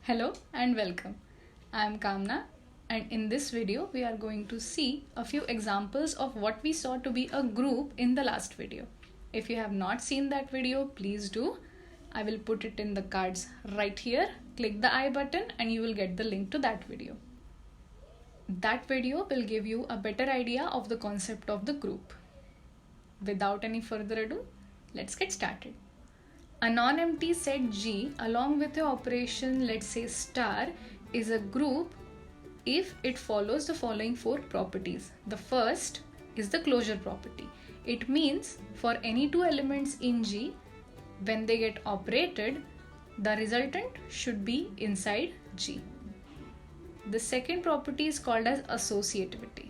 Hello and welcome. I am Kamna, and in this video we are going to see a few examples of what we saw to be a group in the last video. If you have not seen that video, please do. I will put it in the cards right here. Click the I button and you will get the link to that video. That video will give you a better idea of the concept of the group. Without any further ado, let's get started. A non-empty set G along with the operation, let's say star, is a group if it follows the following four properties. The first is the closure property. It means for any two elements in G, when they get operated, the resultant should be inside G. The second property is called as associativity.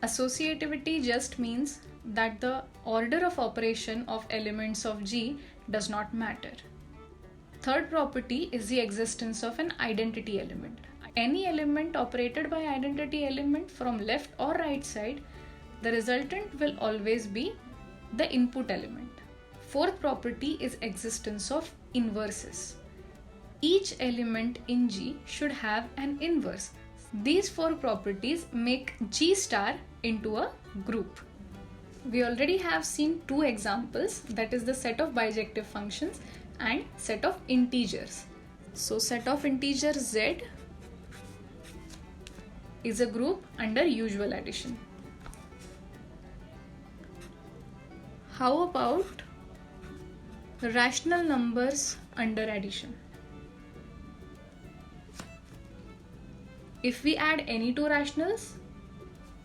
Associativity just means that the order of operation of elements of G does not matter. Third property is the existence of an identity element. Any element operated by identity element from left or right side, the resultant will always be the input element. Fourth property is existence of inverses. Each element in G should have an inverse. These four properties make G star into a group. We already have seen two examples, that is the set of bijective functions and set of integers. So set of integers Z is a group under usual addition. How about rational numbers under addition? If we add any two rationals,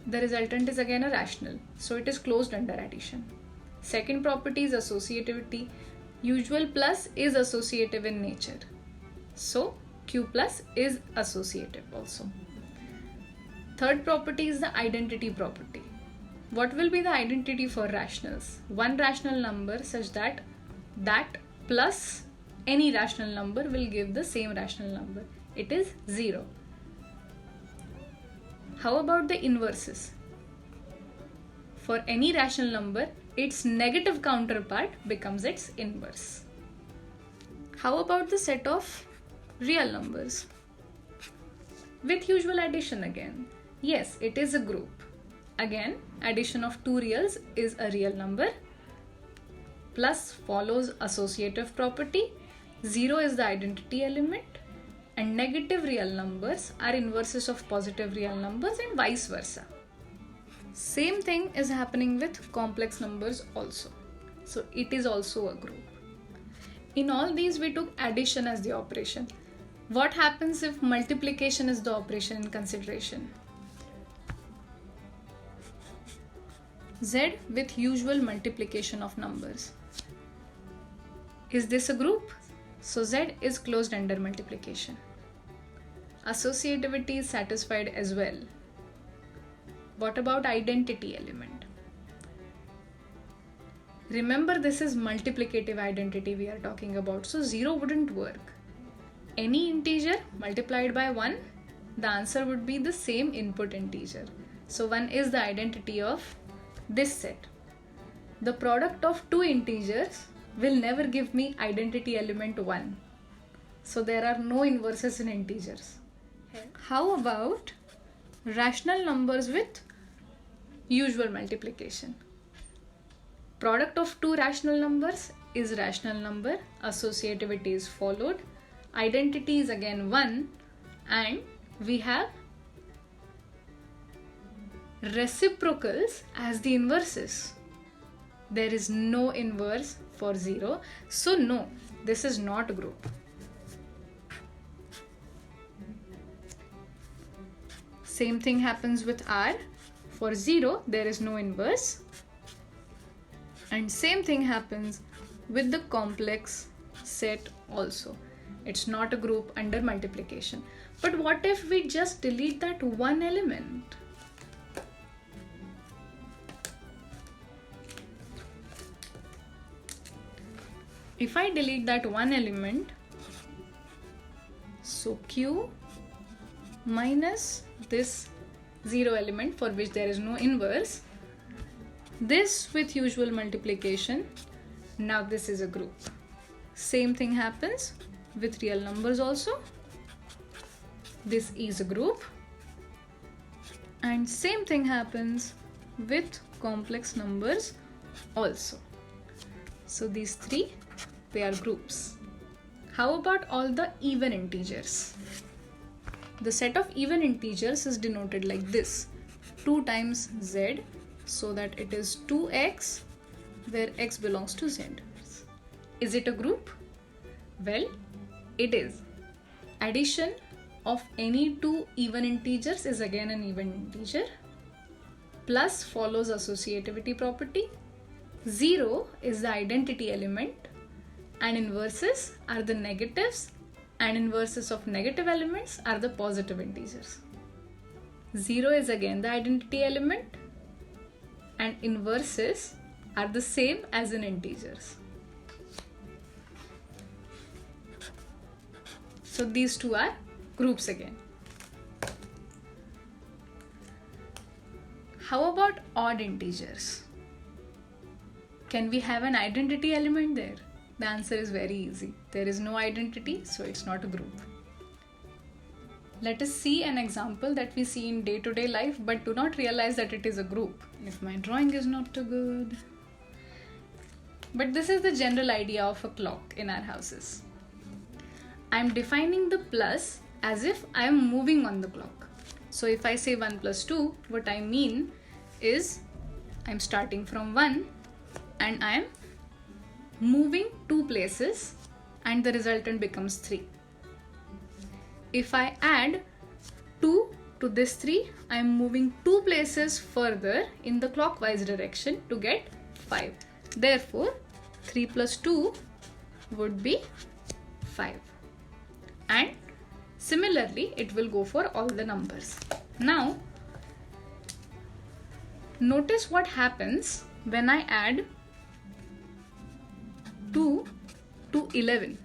the resultant is again a rational, so it is closed under addition. Second property is associativity. Usual plus is associative in nature, so Q plus is associative also. Third property is the identity property. What will be the identity for rationals? One rational number such that plus any rational number will give the same rational number. It is 0. How about the inverses? For any rational number, its negative counterpart becomes its inverse. How about the set of real numbers? With usual addition again. Yes, it is a group. Again, addition of two reals is a real number. Plus follows associative property. 0 is the identity element. And negative real numbers are inverses of positive real numbers and vice versa. Same thing is happening with complex numbers also. So it is also a group. In all these we took addition as the operation. What happens if multiplication is the operation in consideration? Z with usual multiplication of numbers. Is this a group? So Z is closed under multiplication. Associativity is satisfied as well. What about identity element? Remember, this is multiplicative identity we are talking about, so 0 wouldn't work. Any integer multiplied by 1, the answer would be the same input integer. So 1 is the identity of this set. The product of two integers will never give me identity element 1. So there are no inverses in integers. How about rational numbers with usual multiplication? Product of two rational numbers is rational number, associativity is followed, identity is again 1, and we have reciprocals as the inverses. There is no inverse for 0, so no, this is not a group. Same thing happens with R. For 0, there is no inverse. And same thing happens with the complex set also. It's not a group under multiplication. But what if we just delete that one element? If I delete that one element, so Q minus this 0 element for which there is no inverse, this with usual multiplication, now this is a group. Same thing happens with real numbers also. This is a group. And same thing happens with complex numbers also. So these three, they are groups. How about all the even integers? The set of even integers is denoted like this: 2 times z, so that it is 2x, where x belongs to z. Is it a group? Well, it is. Addition of any two even integers is again an even integer. Plus follows associativity property. 0 is the identity element, and inverses are the negatives, and inverses of negative elements are the positive integers. 0 is again the identity element, and inverses are the same as in integers. So these two are groups again. How about odd integers? Can we have an identity element there? The answer is very easy. There is no identity, so it's not a group. Let us see an example that we see in day-to-day life, but do not realize that it is a group. If my drawing is not too good. But this is the general idea of a clock in our houses. I am defining the plus as if I am moving on the clock. So if I say 1 plus 2, what I mean is I am starting from 1 and I am moving 2 places, and the resultant becomes 3. If I add 2 to this 3, I am moving 2 places further in the clockwise direction to get 5. Therefore, 3 plus 2 would be 5. And similarly, it will go for all the numbers. Now, notice what happens when I add 2 to 11.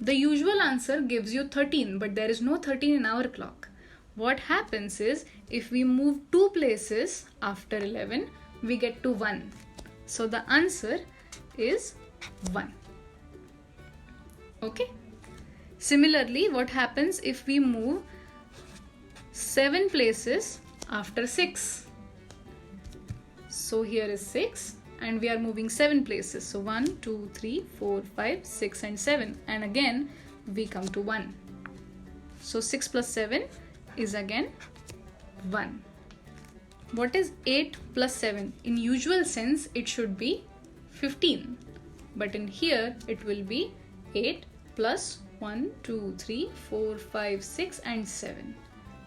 The usual answer gives you 13, but there is no 13 in our clock. What happens is, if we move 2 places after 11, we get to 1. So the answer is 1. Okay. Similarly, what happens if we move 7 places after 6? So here is 6 and we are moving 7 places. So 1, 2, 3, 4, 5, 6 and 7. And again, we come to 1. So 6 plus 7 is again 1. What is 8 plus 7? In usual sense, it should be 15. But in here, it will be 8 plus 1, 2, 3, 4, 5, 6 and 7.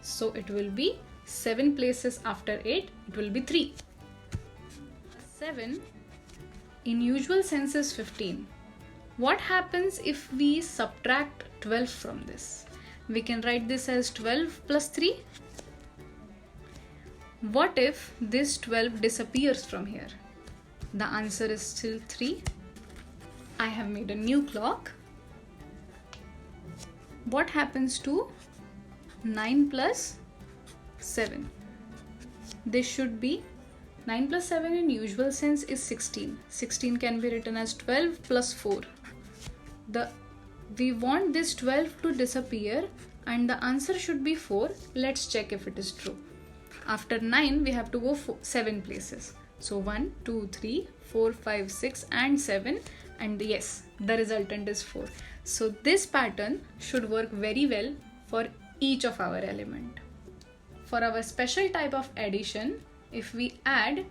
So it will be 7 places after 8, it will be 3. 7 in usual sense is 15. What happens if we subtract 12 from this? We can write this as 12 plus 3. What if this 12 disappears from here? The answer is still 3. I have made a new clock. What happens to 9 plus 7? This should be 9 plus 7 in usual sense is 16. 16 can be written as 12 plus 4. We want this 12 to disappear and the answer should be 4. Let's check if it is true. After 9, we have to go 7 places. So 1, 2, 3, 4, 5, 6 and 7. And yes, the resultant is 4. So this pattern should work very well for each of our element. For our special type of addition, if we add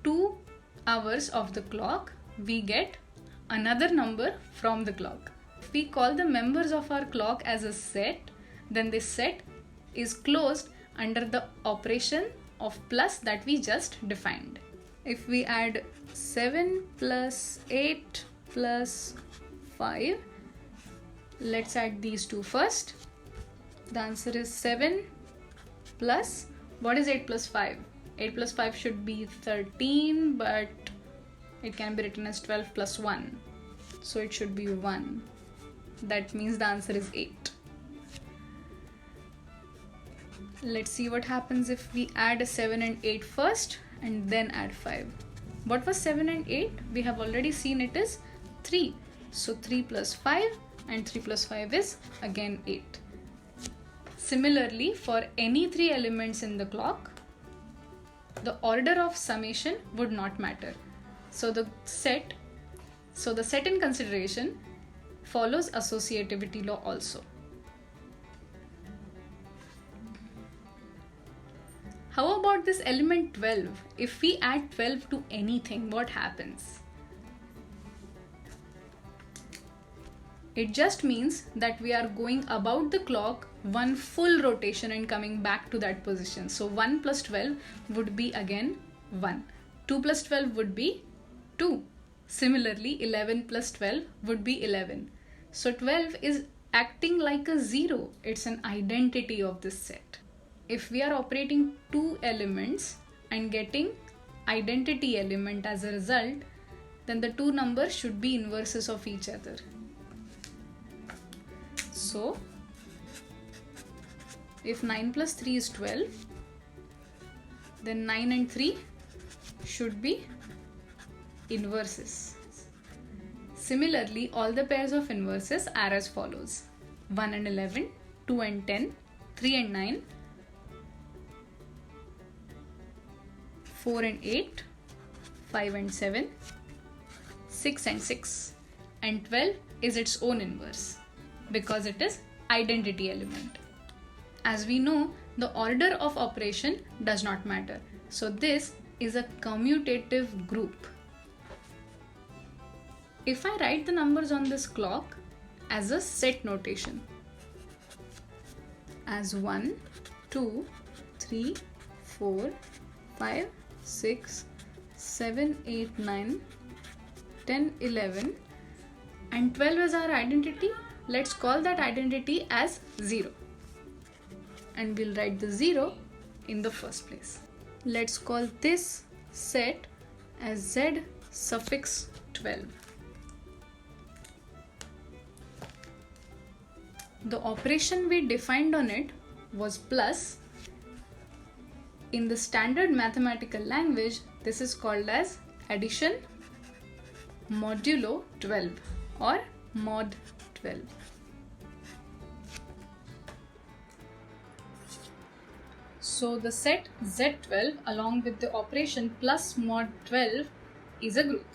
2 hours of the clock, we get another number from the clock. If we call the members of our clock as a set, then this set is closed under the operation of plus that we just defined. If we add 7 plus 8 plus 5, let's add these two first. The answer is 7 plus, what is 8 plus 5? 8 plus 5 should be 13, but it can be written as 12 plus 1. So it should be 1. That means the answer is 8. Let's see what happens if we add 7 and 8 first and then add 5. What was 7 and 8? We have already seen it is 3. So 3 plus 5, and 3 plus 5 is again 8. Similarly, for any 3 elements in the clock, the order of summation would not matter. So the set in consideration follows associativity law also. How about this element 12? If we add 12 to anything, what happens? It just means that we are going about the clock one full rotation and coming back to that position. So 1 plus 12 would be again 1. 2 plus 12 would be 2. Similarly, 11 plus 12 would be 11. So 12 is acting like a 0. It's an identity of this set. If we are operating 2 elements and getting identity element as a result, then the 2 numbers should be inverses of each other. So, if 9 plus 3 is 12, then 9 and 3 should be inverses. Similarly, all the pairs of inverses are as follows: 1 and 11, 2 and 10, 3 and 9, 4 and 8, 5 and 7, 6 and 6, and 12 is its own inverse because it is identity element. As we know, the order of operation does not matter. So this is a commutative group. If I write the numbers on this clock as a set notation, as 1, 2, 3, 4, 5, 6, 7, 8, 9, 10, 11, and 12 is our identity, let's call that identity as 0. And we'll write the 0 in the first place. Let's call this set as Z suffix 12. The operation we defined on it was plus. In the standard mathematical language, this is called as addition modulo 12 or mod 12. So the set Z12 along with the operation plus mod 12 is a group.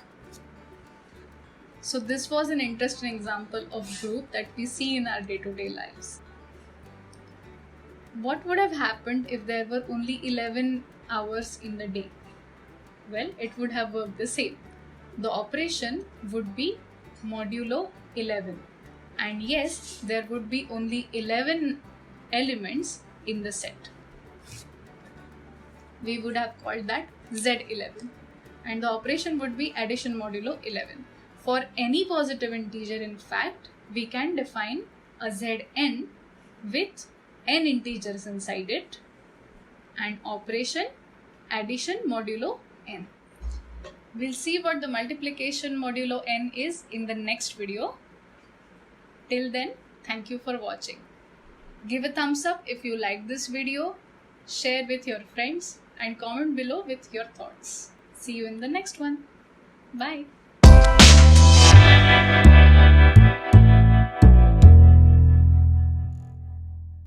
So this was an interesting example of group that we see in our day-to-day lives. What would have happened if there were only 11 hours in the day? Well, it would have worked the same. The operation would be modulo 11. And yes, there would be only 11 elements in the set. We would have called that Z11. And the operation would be addition modulo 11. For any positive integer, in fact, we can define a Zn with n integers inside it and operation addition modulo n. We'll see what the multiplication modulo n is in the next video. Till then, thank you for watching. Give a thumbs up if you like this video, share with your friends, and comment below with your thoughts. See you in the next one. Bye.